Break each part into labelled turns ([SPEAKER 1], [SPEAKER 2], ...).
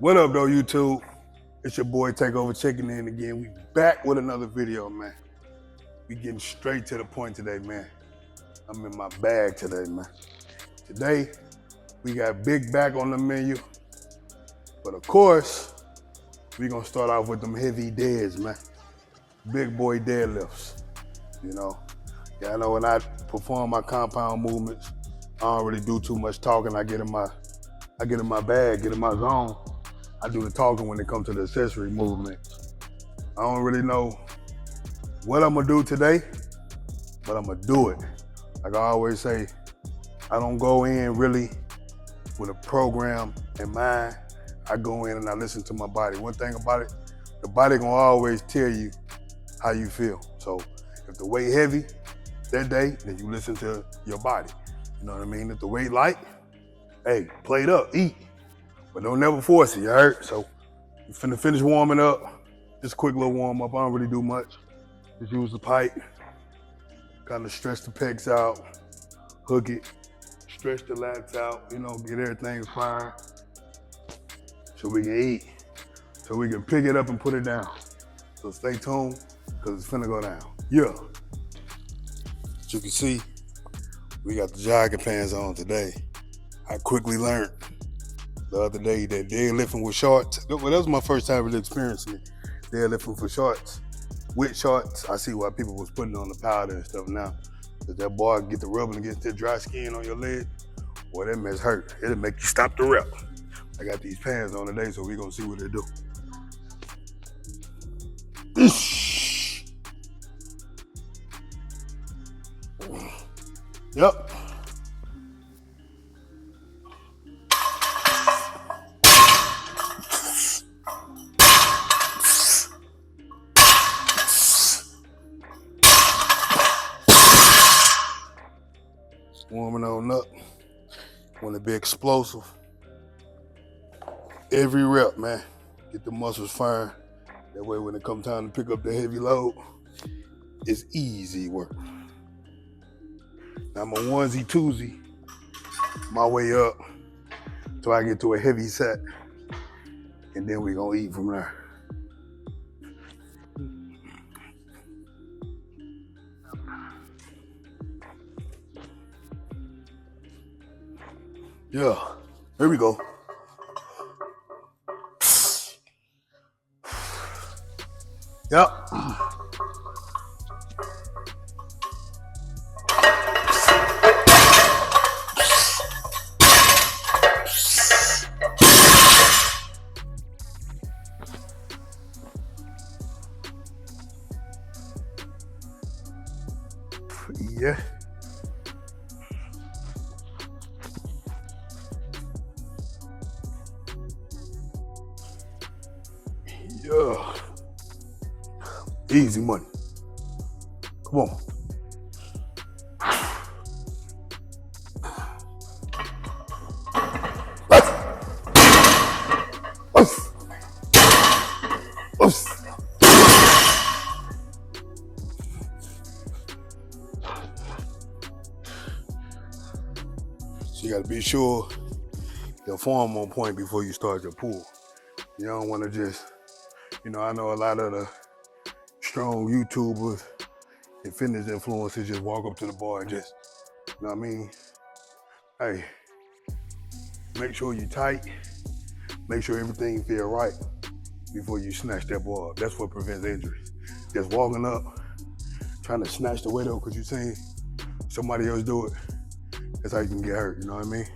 [SPEAKER 1] What up though, YouTube? It's your boy Takeover checking in again. We back with another video, man. We getting straight to the point today, man. I'm in my bag today, man. Today, we got big back on the menu. But of course, we gonna start off with them heavy deads, man. Big boy deadlifts, you know. Yeah, I know when I perform my compound movements, I don't really do too much talking. I get in my bag, get in my zone. I do the talking when it comes to the accessory movements. I don't really know what I'm gonna do today, but I'm gonna do it. Like I always say, I don't go in really with a program in mind. I go in and I listen to my body. One thing about it, the body gonna always tell you how you feel. So if the weight heavy that day, then you listen to your body. You know what I mean? If the weight light, hey, plate up, eat. But don't never force it, you heard? So you finna finish warming up. Just a quick little warm up. I don't really do much. Just use the pipe. Kind of stretch the pecs out, hook it, stretch the lats out, you know, get everything fired so we can eat, so we can pick it up and put it down. So stay tuned, because it's finna go down. Yeah. As you can see, we got the jogging pants on today. I quickly learned the other day that deadlifting with shorts, well, that was my first time really experiencing it. Deadlifting for shorts, with shorts. I see why people was putting on the powder and stuff now. Cause that boy get the rubbing against that dry skin on your leg, boy, that mess hurt. It'll make you stop the rep. I got these pants on today, so we gonna see what they do. Yep. Warming on up. Want to be explosive. Every rep, man. Get the muscles firing. That way when it comes time to pick up the heavy load, it's easy work. Now I'm a onesie, twosie, my way up till I get to a heavy set. And then we gonna eat from there. Yeah, here we go. Yep. Yeah. Yeah. Easy money. Come on. So you gotta be sure your form on point before you start your pull. You don't wanna just, you know, I know a lot of the strong YouTubers and fitness influencers just walk up to the bar and just, you know what I mean? Hey, make sure you tight. Make sure everything feel right before you snatch that bar up. That's what prevents injuries. Just walking up, trying to snatch the weight up because you seen somebody else do it. That's how you can get hurt, you know what I mean?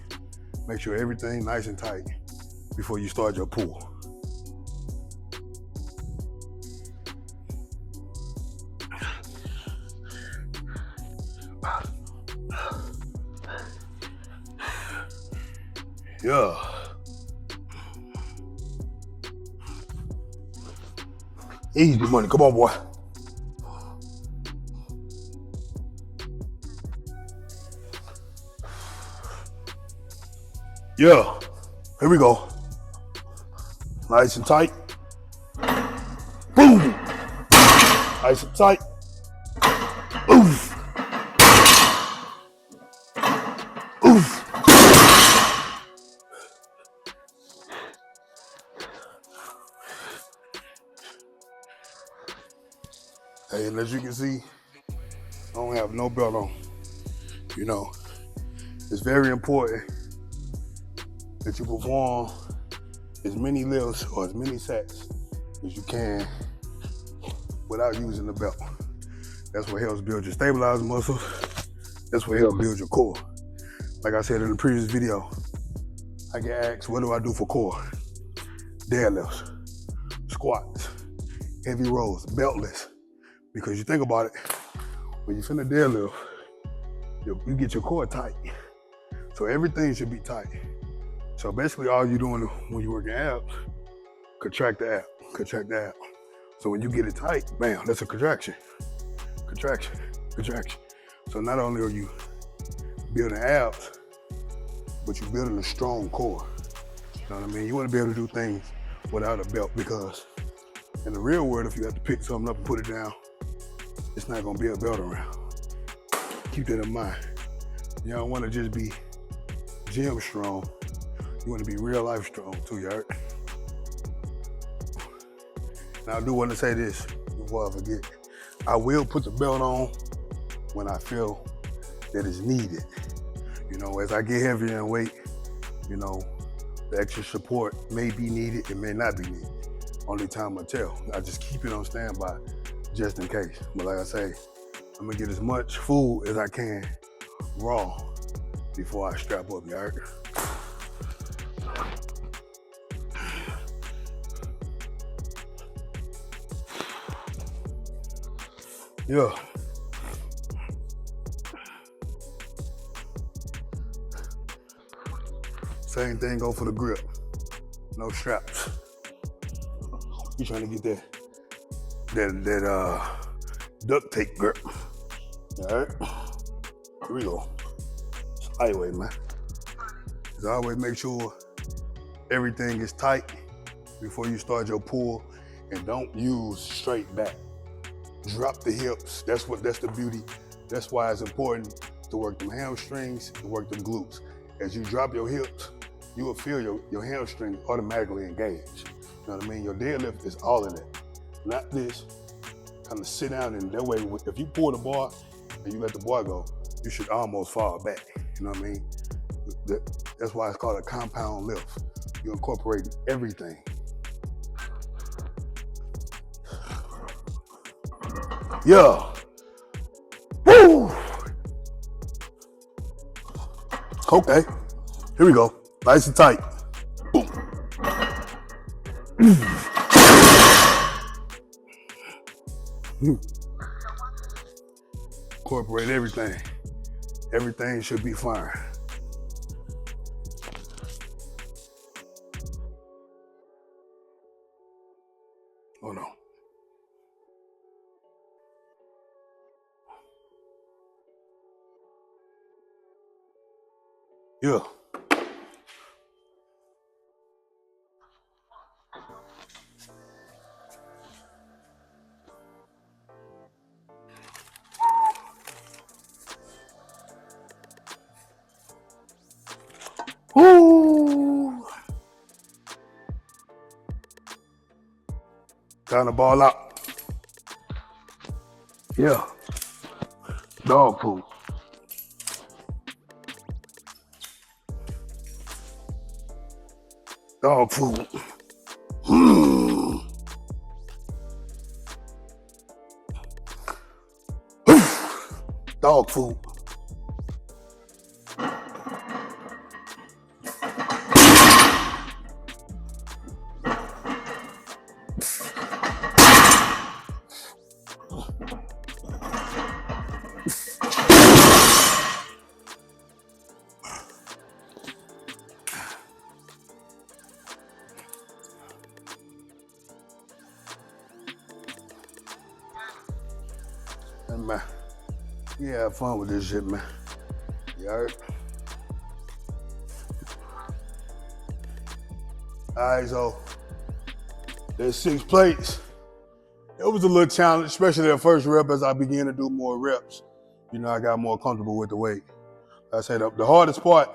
[SPEAKER 1] Make sure everything nice and tight before you start your pull. Yeah. Easy money, come on, boy. Yeah, here we go. Nice and tight. Boom. Nice and tight. Oof. Oof. Hey, and as you can see, I don't have no belt on. You know, it's very important that you perform as many lifts or as many sets as you can without using the belt. That's what helps build your stabilized muscles. That's what helps build your core. Like I said in the previous video, I get asked, what do I do for core? Deadlifts, squats, heavy rows, beltless. Because you think about it, when you finna deadlift, you get your core tight. So everything should be tight. So basically all you're doing when you're working abs, contract the ab, contract the ab. So when you get it tight, bam, that's a contraction. Contraction, contraction. So not only are you building abs, but you're building a strong core. You know what I mean? You want to be able to do things without a belt because in the real world, if you have to pick something up and put it down, it's not gonna be a belt around. Keep that in mind. You don't want to just be gym strong. You want to be real life strong too, you heard? Now I do want to say this before I forget. I will put the belt on when I feel that it's needed. You know, as I get heavier in weight, you know, the extra support may be needed, it may not be needed. Only time will tell. I just keep it on standby just in case. But like I say, I'm gonna get as much food as I can raw before I strap up, you heard? Yeah. Same thing go for the grip. No straps. You trying to get that duct tape grip. Alright? Here we go. Lightweight, man. Just always make sure everything is tight before you start your pull, and don't use straight back. Drop the hips. That's the beauty. That's why it's important to work them hamstrings and work them glutes. As you drop your hips, you will feel your hamstring automatically engage. You know what I mean? Your deadlift is all of that. Not this. Kind of sit down, and that way, if you pull the bar and you let the bar go, you should almost fall back. You know what I mean? That's why it's called a compound lift. You incorporate everything. Yeah. Woo! Okay. Here we go. Nice and tight. Boom. Incorporate everything. Everything should be fine. Oh no. Yeah. Woo! Time to ball out. Yeah. Dog food. Dog food. Dog food. And man, we have fun with this shit, man. You heard? All right, so there's 6 plates. It was a little challenge, especially that first rep. As I began to do more reps, you know, I got more comfortable with the weight. I said the hardest part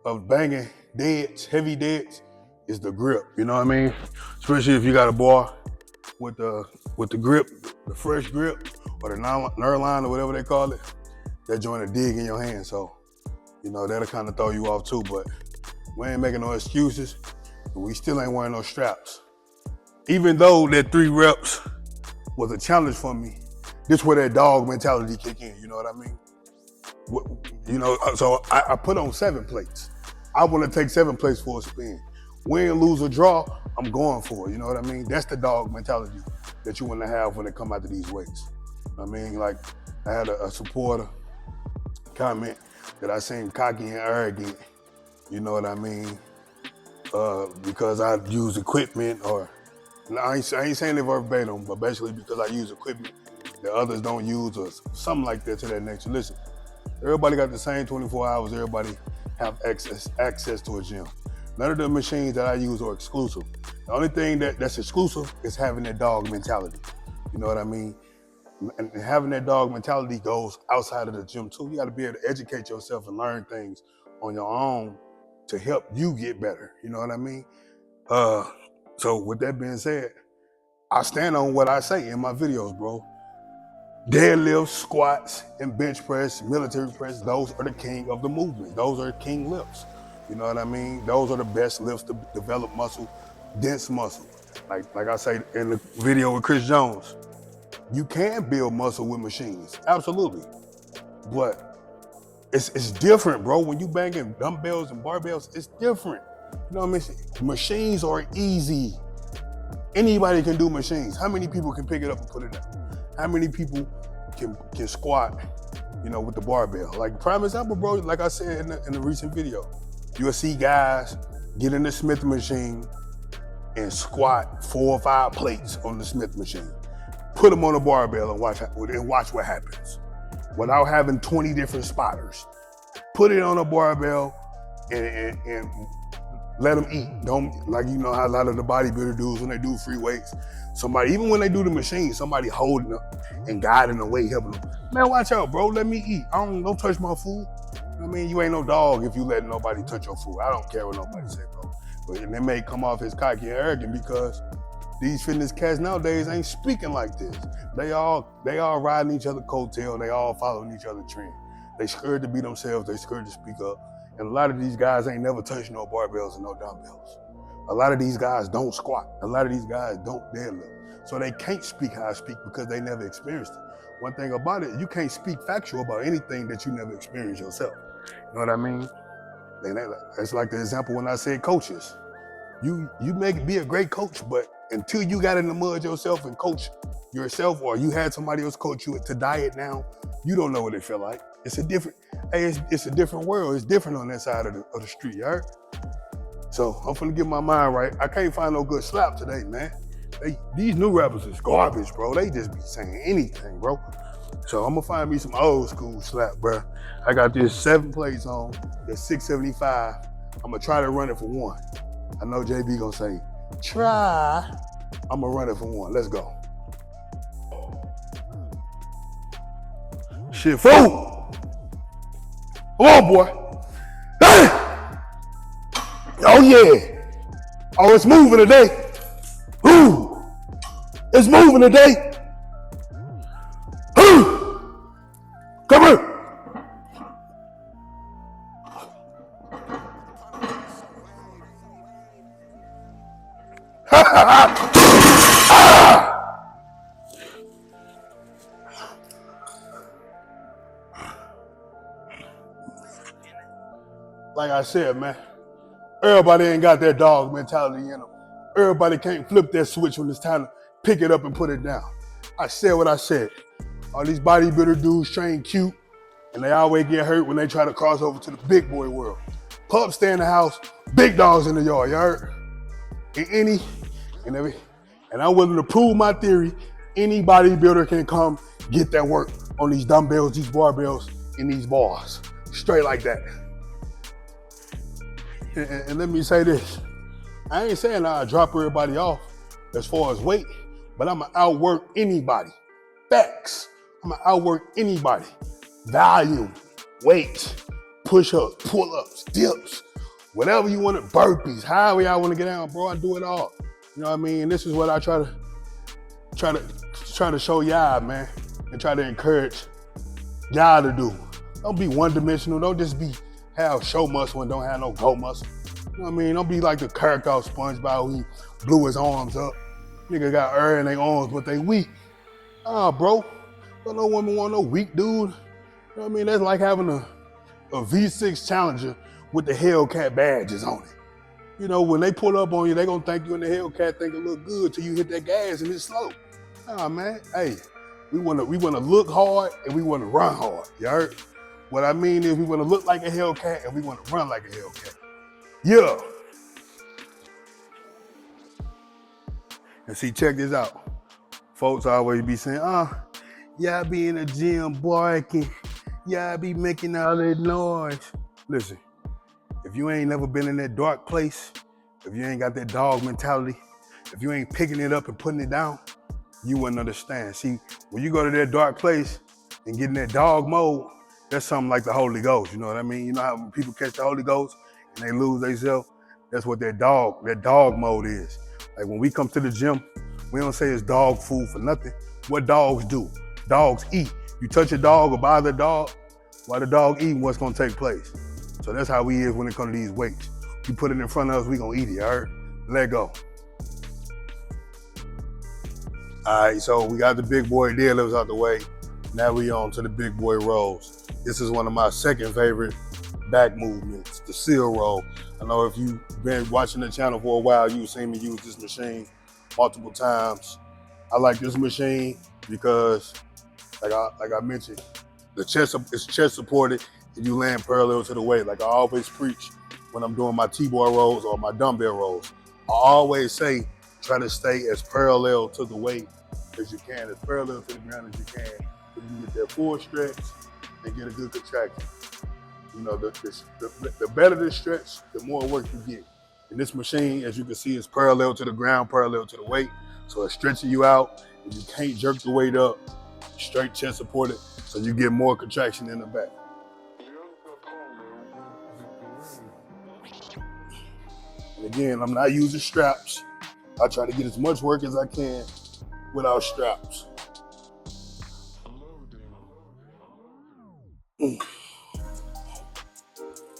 [SPEAKER 1] of banging deads, heavy deads, is the grip. You know what I mean? Especially if you got a bar with the grip, the fresh grip, or the nerve line, or whatever they call it. That joint a dig in your hand, so you know that'll kind of throw you off too. But we ain't making no excuses. We still ain't wearing no straps. Even though that 3 reps was a challenge for me, this where that dog mentality kick in, you know what I mean? You know, so I put on 7 plates. I want to take 7 plates for a spin. Win, lose, or draw, I'm going for it, you know what I mean? That's the dog mentality that you want to have when it come out to these weights. I mean, like, I had a supporter comment that I seem cocky and arrogant, you know what I mean? Because I use equipment, or I ain't saying it verbatim, but basically because I use equipment that others don't use, or something like that to that nature. Listen, everybody got the same 24 hours. Everybody have access to a gym. None of the machines that I use are exclusive. The only thing that's exclusive is having that dog mentality. You know what I mean? And having that dog mentality goes outside of the gym too. You got to be able to educate yourself and learn things on your own to help you get better. You know what I mean? So with that being said, I stand on what I say in my videos, bro. Deadlifts, squats, and bench press, military press, those are the king of the movement. Those are king lifts. You know what I mean? Those are the best lifts to develop muscle, dense muscle. Like I say in the video with Chris Jones, you can build muscle with machines, absolutely. But it's different, bro. When you banging dumbbells and barbells, it's different. You know what I mean? Machines are easy. Anybody can do machines. How many people can pick it up and put it down? How many people can squat, you know, with the barbell? Like prime example, bro, like I said in the recent video, you'll see guys get in the Smith machine and squat 4 or 5 plates on the Smith machine. Put them on a barbell and watch what happens. Without having 20 different spotters. Put it on a barbell and let them eat. Don't, like, you know how a lot of the bodybuilder dudes when they do free weights, somebody, even when they do the machine, somebody holding them and guiding the weight, helping them. Man, watch out, bro, let me eat. Don't touch my food. I mean, you ain't no dog if you let nobody touch your food. I don't care what nobody say, bro. But they may come off as cocky and arrogant because these fitness cats nowadays ain't speaking like this. They all riding each other's coattail. They all following each other's trend. They scared to be themselves. They scared to speak up. And a lot of these guys ain't never touched no barbells and no dumbbells. A lot of these guys don't squat. A lot of these guys don't deadlift. So they can't speak how I speak because they never experienced it. One thing about it, you can't speak factual about anything that you never experienced yourself. You know what I mean? That's like the example when I said coaches. You may be a great coach, but until you got in the mud yourself and coach yourself, or you had somebody else coach you to diet now, you don't know what it felt like. It's a different world. It's different on that side of the street, you heard? So I'm finna get my mind right. I can't find no good slap today, man. These new rappers is garbage, bro. They just be saying anything, bro. So I'm gonna find me some old school slap, bro. I got this 7 plates on, that's 675. I'm gonna try to run it for 1. I know JB gonna say, try. I'm gonna run it for 1. Let's go. Shit, fool! Come on, boy. Oh, yeah. Oh, it's moving today. Ooh. It's moving today. Like I said, man, everybody ain't got that dog mentality in them. Everybody can't flip that switch when it's time to pick it up and put it down. I said what I said. All these bodybuilder dudes train cute, and they always get hurt when they try to cross over to the big boy world. Pups stay in the house, big dogs in the yard, you heard? And I'm willing to prove my theory. Any bodybuilder can come get that work on these dumbbells, these barbells, and these bars. Straight like that. And let me say this. I ain't saying I'll drop everybody off as far as weight, but I'ma outwork anybody. Facts. I'ma outwork anybody. Volume, weight, push-ups, pull-ups, dips, whatever you want to, burpees, however y'all want to get down, bro, I do it all. You know what I mean? This is what I try to show y'all, man, and try to encourage y'all to do. Don't be one-dimensional. Don't just have show muscle and don't have no go muscle. You know what I mean? Don't be like the character of SpongeBob who he blew his arms up. Nigga got air in their arms, but they weak. Bro, don't no woman want no weak dude. You know what I mean? That's like having a V6 Challenger with the Hellcat badges on it. You know, when they pull up on you, they gonna think you in the Hellcat think it look good till you hit that gas and it's slow. Nah, man, hey, we wanna look hard and we wanna run hard, you heard? What I mean is we wanna look like a Hellcat and we wanna run like a Hellcat. Yeah. And see, check this out. Folks always be saying, y'all be in the gym barking, y'all be making all that noise. Listen, if you ain't never been in that dark place, if you ain't got that dog mentality, if you ain't picking it up and putting it down, you wouldn't understand. See, when you go to that dark place and get in that dog mode, that's something like the Holy Ghost, you know what I mean? You know how when people catch the Holy Ghost and they lose themselves? That's what that dog mode is. Like when we come to the gym, we don't say it's dog food for nothing. What dogs do? Dogs eat. You touch a dog or bother a dog, while the dog eating, what's gonna take place? So that's how we is when it comes to these weights. You put it in front of us, we gonna eat it, all right? Let go. All right, so we got the big boy deadlifts out the way. Now we on to the big boy rolls. This is one of my second favorite back movements, the seal roll. I know if you've been watching the channel for a while, you've seen me use this machine multiple times. I like this machine because, like I mentioned, it's chest supported and you land parallel to the weight. Like I always preach when I'm doing my T-bar rolls or my dumbbell rolls. I always say, try to stay as parallel to the weight as you can, as parallel to the ground as you can. So you get that full stretch and get a good contraction. You know, the better the stretch, the more work you get. And this machine, as you can see, is parallel to the ground, parallel to the weight. So it's stretching you out and you can't jerk the weight up, straight chest supported, so you get more contraction in the back. And again, I'm not using straps. I try to get as much work as I can without straps.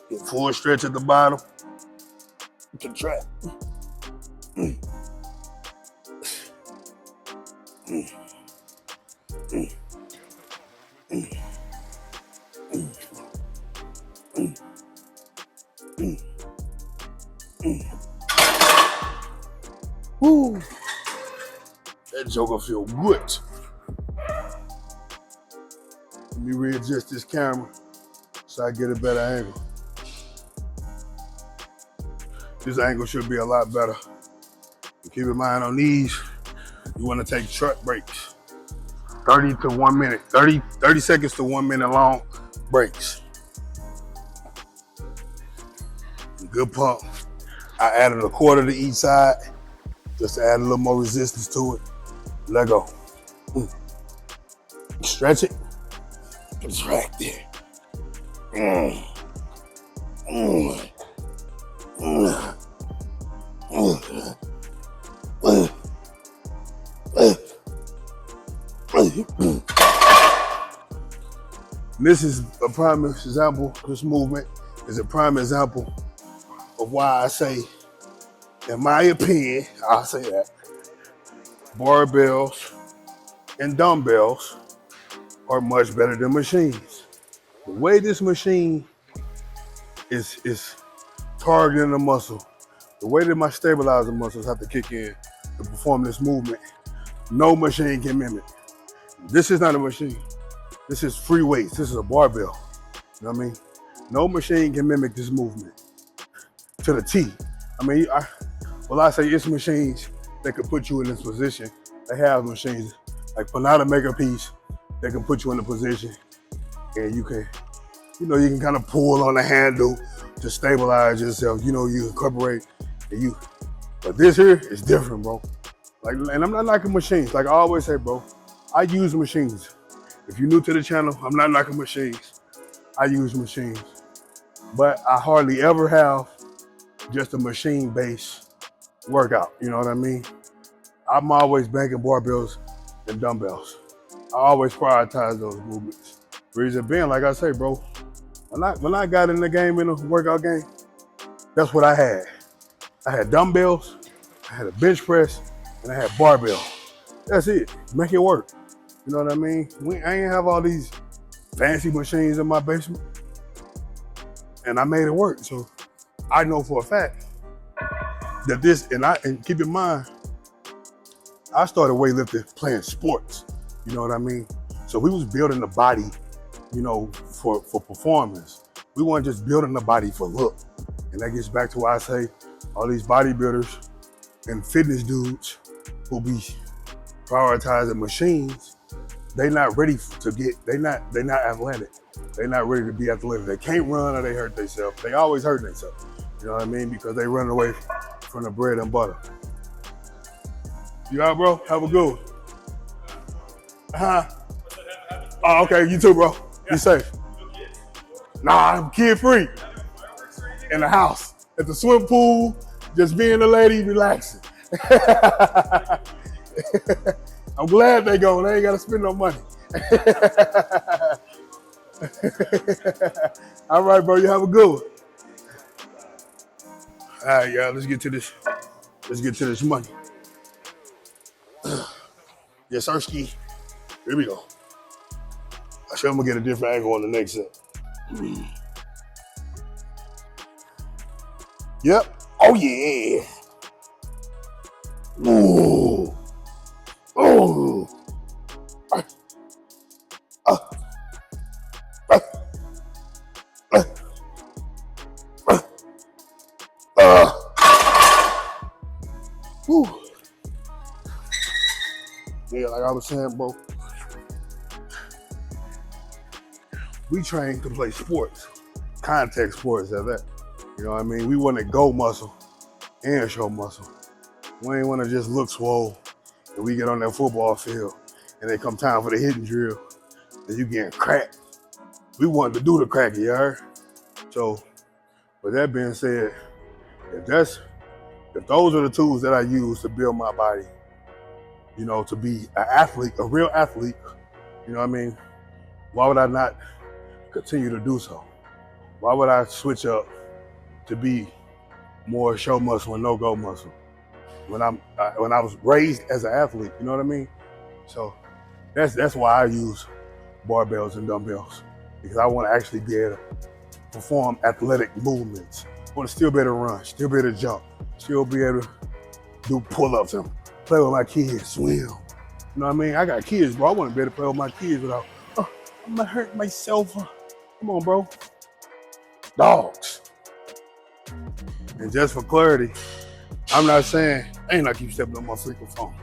[SPEAKER 1] Get full stretch at the bottom. Contract. Woo. That joker feel good. Let me readjust this camera so I get a better angle. This angle should be a lot better. And keep in mind on these, you want to take short breaks. 30 to 1 minute, 30 seconds to 1 minute long breaks. Good pump. I added a quarter to each side just to add a little more resistance to it. Let go. Stretch it. Contract it. This is a prime example, this movement is a prime example of why I say, in my opinion, I'll say that, barbells and dumbbells are much better than machines. The way this machine is targeting the muscle, the way that my stabilizer muscles have to kick in to perform this movement, no machine can mimic. This is not a machine. This is free weights. This is a barbell. You know what I mean? No machine can mimic this movement to the T. I mean, I say it's machines that can put you in this position. They have machines like Panada Make a Piece that can put you in a position and you can kind of pull on the handle to stabilize yourself. You know, you incorporate but this here is different, bro. Like, and I'm not knocking machines. Like I always say, bro, I use machines. If you're new to the channel, I'm not knocking machines. I use machines. But I hardly ever have just a machine-based workout, you know what I mean? I'm always banking barbells and dumbbells. I always prioritize those movements. Reason being, like I say, bro, when I got in the game, in the workout game, that's what I had. I had dumbbells, I had a bench press, and I had barbell. That's it. Make it work. You know what I mean? I ain't have all these fancy machines in my basement, and I made it work. So I know for a fact that this, and keep in mind, I started weightlifting playing sports. You know what I mean? So we was building the body, you know, for performance. We weren't just building the body for look. And that gets back to why I say all these bodybuilders and fitness dudes who be prioritizing machines, they not ready to they not athletic. They not ready to be athletic. They can't run or they hurt themselves. They always hurt themselves. You know what I mean? Because they run away from the bread and butter. You all right, bro? Have a good one. Oh, okay, you too, bro. Be safe. Nah, I'm kid free. In the house, at the swim pool, just being a lady, relaxing. I'm glad they go. They ain't got to spend no money. All right, bro. You have a good one. All right, y'all. Let's get to this. Let's get to this money. Yes, Sirski. Here we go. I sure I'm gonna get a different angle on the next set. Yep. Oh yeah. Ooh. Ooh. Whew. Yeah, like I was saying, bro, we train to play sports, contact sports at that. You know what I mean? We want to go muscle and show muscle. We ain't want to just look swole and we get on that football field and then come time for the hitting drill and you getting cracked. We want to do the cracking, you heard? So, with that being said, if those are the tools that I use to build my body, you know, to be an athlete, a real athlete, you know what I mean? Why would I not continue to do so? Why would I switch up to be more show muscle and no-go muscle when I was raised as an athlete, you know what I mean? So that's why I use barbells and dumbbells, because I want to actually be able to perform athletic movements. I want to still be able to run, still be able to jump, still be able to do pull-ups and play with my kids, swim. You know what I mean? I got kids, bro. I want to be able to play with my kids without, I'm gonna hurt myself. Come on, bro. Dogs. And just for clarity, I'm not saying, I keep stepping on my freaking phone.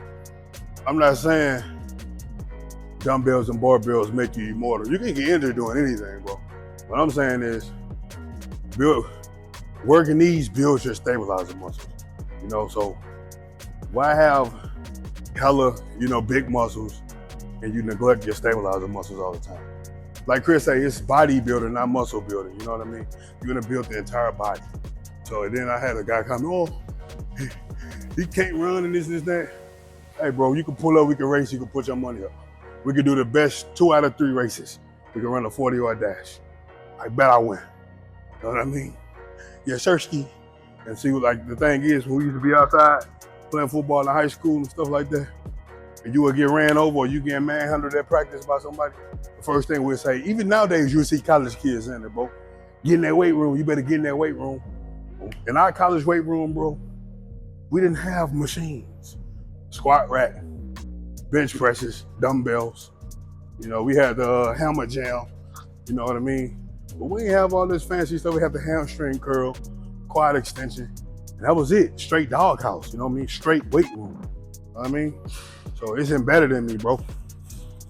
[SPEAKER 1] I'm not saying dumbbells and barbells make you immortal. You can get injured doing anything, bro. What I'm saying is, working these builds your stabilizer muscles. You know, so why have hella, big muscles and you neglect your stabilizer muscles all the time? Like Chris say, it's bodybuilding, not muscle building. You know what I mean? You're gonna build the entire body. So then I had a guy come, he can't run and this, that. Hey, bro, you can pull up, we can race, you can put your money up. We can do the best 2 out of 3 races. We can run a 40-yard dash. I bet I win. You know what I mean? Yeah, Sirski. And see, like, the thing is, when we used to be outside playing football in high school and stuff like that, and you would get ran over or you getting manhandled at practice by somebody, the first thing we'll say, even nowadays you'll see college kids in there, bro. Get in that weight room, you better get in that weight room. In our college weight room, bro, we didn't have machines. Squat rack, bench presses, dumbbells. You know, we had the hammer jam, you know what I mean? But we didn't have all this fancy stuff. We had the hamstring curl, quad extension, and that was it. Straight doghouse, you know what I mean? Straight weight room, you know what I mean? So it's embedded in me, bro.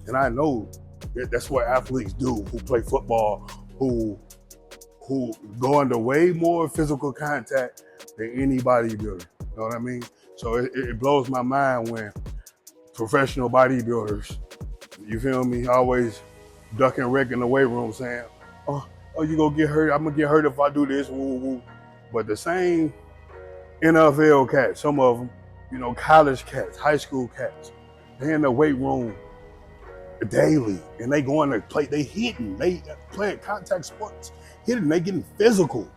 [SPEAKER 1] And I know that's what athletes do who play football, who go under way more physical contact than any bodybuilder, you know what I mean? So it blows my mind when professional bodybuilders, you feel me, always ducking wreck in the weight room saying, oh, you gonna get hurt, I'm gonna get hurt if I do this, woo, woo. But the same NFL cats, some of them, you know, college cats, high school cats, they in the weight room daily and they going to play, they hitting, they playing contact sports, hitting, they getting physical,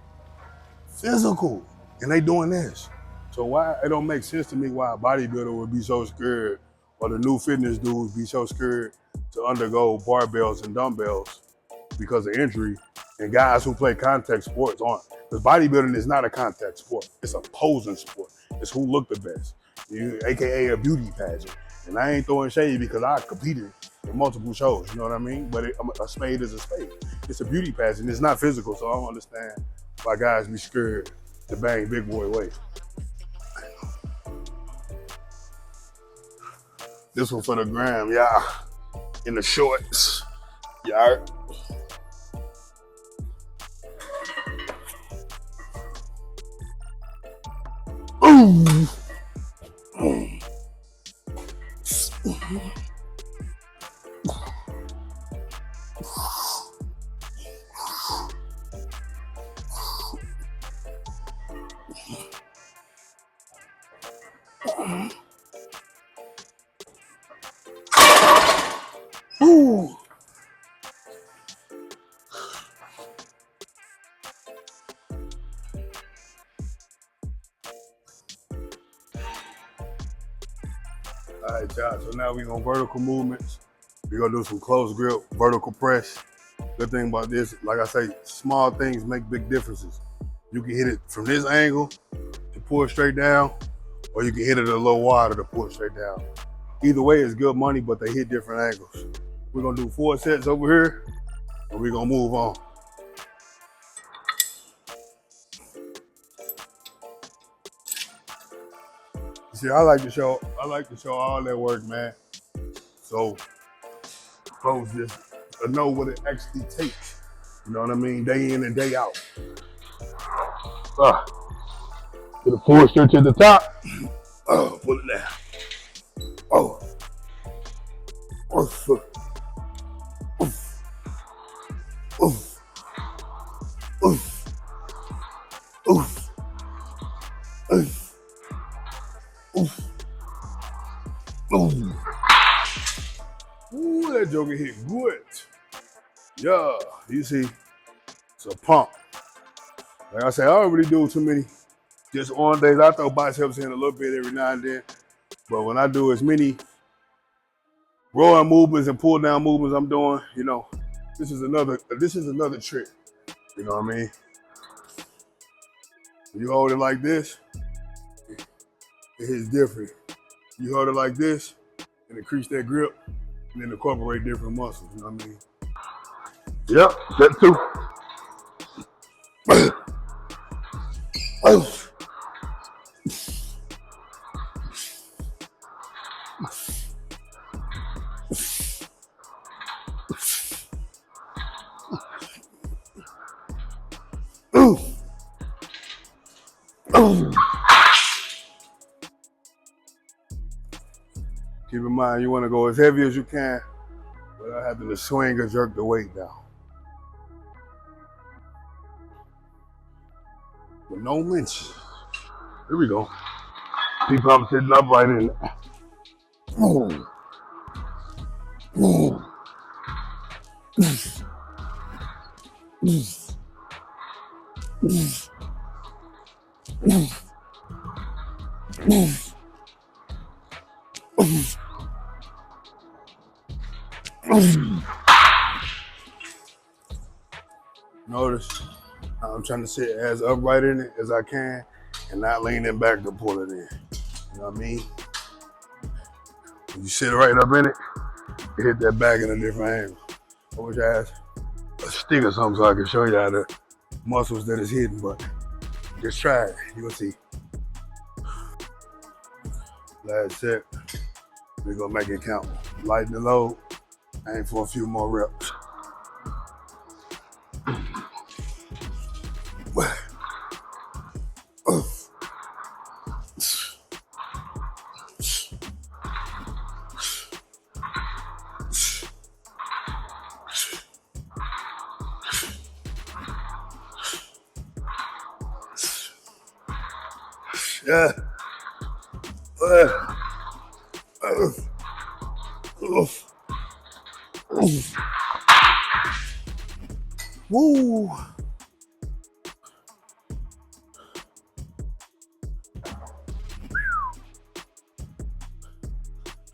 [SPEAKER 1] and they doing this. So why, it don't make sense to me why a bodybuilder would be so scared, or the new fitness dudes be so scared to undergo barbells and dumbbells because of injury, and guys who play contact sports aren't. Because bodybuilding is not a contact sport, it's a posing sport. It's who look the best, AKA a beauty pageant. And I ain't throwing shade because I competed in multiple shows, you know what I mean? But a spade is a spade. It's a beauty pageant, it's not physical, so I don't understand why guys be scared to bang big boy weight. This one for the gram, yeah. In the shorts, yeah. Ooh. Ooh. All right, y'all, so now we're on vertical movements. We're gonna do some close grip, vertical press. Good thing about this, like I say, small things make big differences. You can hit it from this angle to pull it straight down, or you can hit it a little wider to pull it straight down. Either way is good money, but they hit different angles. We're gonna do 4 sets over here, and we're gonna move on. See, I like to show all that work, man. So folks just know what it actually takes. You know what I mean? Day in and day out. Get a full stretch at the top. Pull it down. Oh. Oof. Oof. Oof. Oof. Oof. Oof. Oof. Ooh. Ooh, that joker hit good. Yeah, you see, it's a pump. Like I said, I don't really do too many just on days. I throw biceps in a little bit every now and then. But when I do as many rowing movements and pull down movements I'm doing, you know, this is another trick. You know what I mean? You hold it like this, it hits different. You hold it like this and increase that grip and then incorporate different muscles, you know what I mean? Yep, that too. Keep in mind, you want to go as heavy as you can without having to swing or jerk the weight down. But no lynch. Here we go. People, I'm sitting up right in there. Notice I'm trying to sit as upright in it as I can and not leaning back to pull it in. You know what I mean? When you sit right up in it, you hit that back in a different angle. I wish I had a stick or something so I could show you how the muscles that is hidden, but just try it. You'll see. Last set. We're gonna make it count. Lighten the load. Aim for a few more reps. Yeah. Woo. All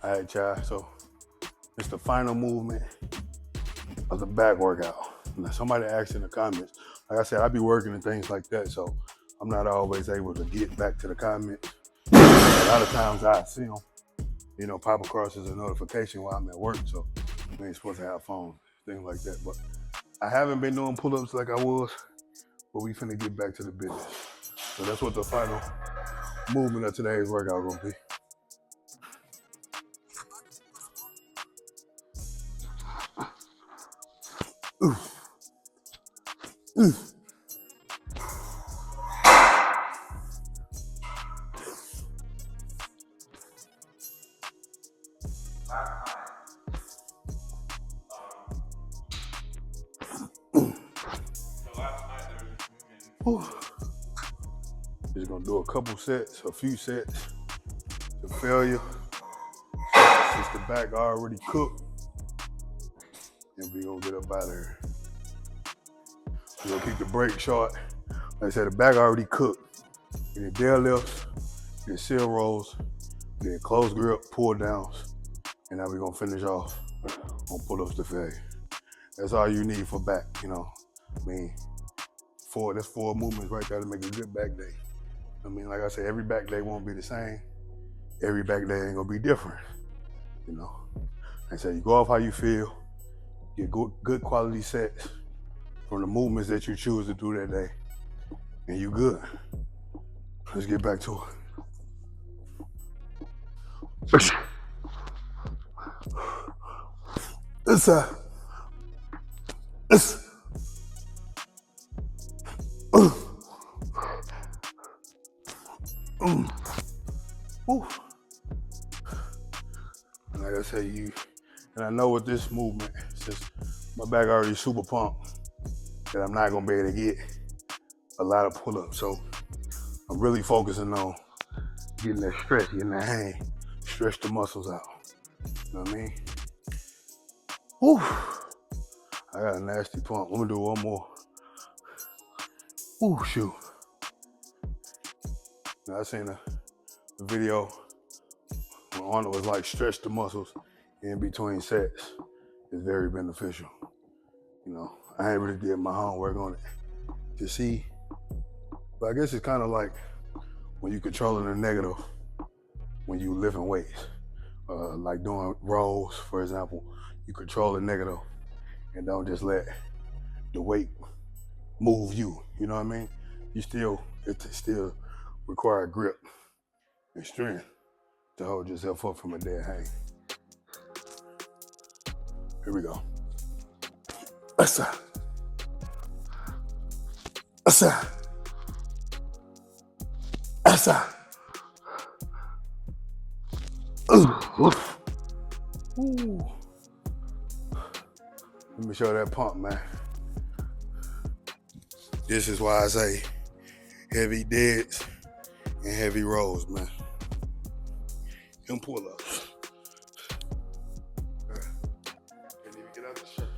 [SPEAKER 1] right, y'all. So it's the final movement of the back workout. Now, somebody asked in the comments. Like I said, I be working and things like that, so I'm not always able to get back to the comments. A lot of times I see them, you know, pop across as a notification while I'm at work, so we ain't supposed to have phones, things like that. But I haven't been doing pull-ups like I was, but we finna get back to the business. So that's what the final movement of today's workout gonna be. Just gonna do a couple sets, a few sets to failure. Since the back already cooked, and we gonna get up out of here. We're gonna keep the break short. Like I said, the back already cooked. We did deadlifts, we did seal rolls, we did close grip, pull downs, and now we're gonna finish off on pull-ups to failure. That's all you need for back, you know. I mean, that's 4 movements right there to make a good back day. I mean, like I said, every back day won't be the same. Every back day ain't gonna be different, you know. Like I said, you go off how you feel, get good quality sets from the movements that you choose to do that day, and you good. Let's get back to it. And like I said, and I know with this movement, since my back already super pumped, that I'm not gonna be able to get a lot of pull-ups. So I'm really focusing on getting that stretch, getting that hang, stretch the muscles out. You know what I mean? Whew. I got a nasty pump. I'm gonna do one more. Ooh, shoot. Now, I seen a video when Arnold was like, stretch the muscles in between sets. It's very beneficial. You know, I ain't really did my homework on it to see, but I guess it's kind of like when you controlling the negative when you lifting weights. Like doing rows, for example, you control the negative and don't just let the weight move you. You know what I mean? It still require grip and strength to hold yourself up from a dead hang. Here we go. Asa. Asa. Asa. Ooh. Let me show that pump, man. This is why I say heavy deads and heavy rows, man. And pull-ups. Can't even get out the shirt.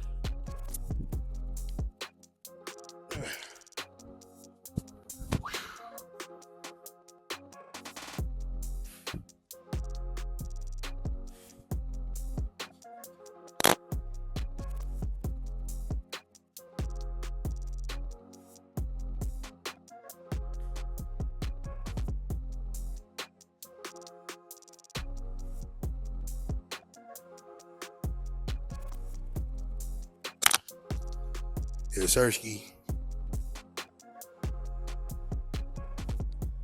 [SPEAKER 1] Yeah, Sirski.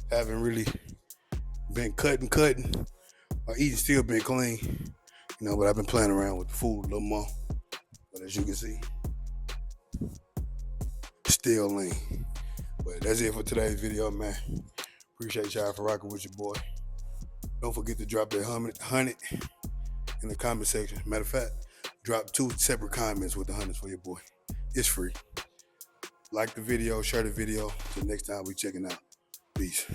[SPEAKER 1] Haven't really been cutting. My eating still been clean, but I've been playing around with the food a little more. But as you can see, still lean. But that's it for today's video, man. Appreciate y'all for rocking with your boy. Don't forget to drop that 100 in the comment section. Matter of fact, drop 2 separate comments with the 100s for your boy. It's free. Like the video, share the video. Till next time we checking out. Peace.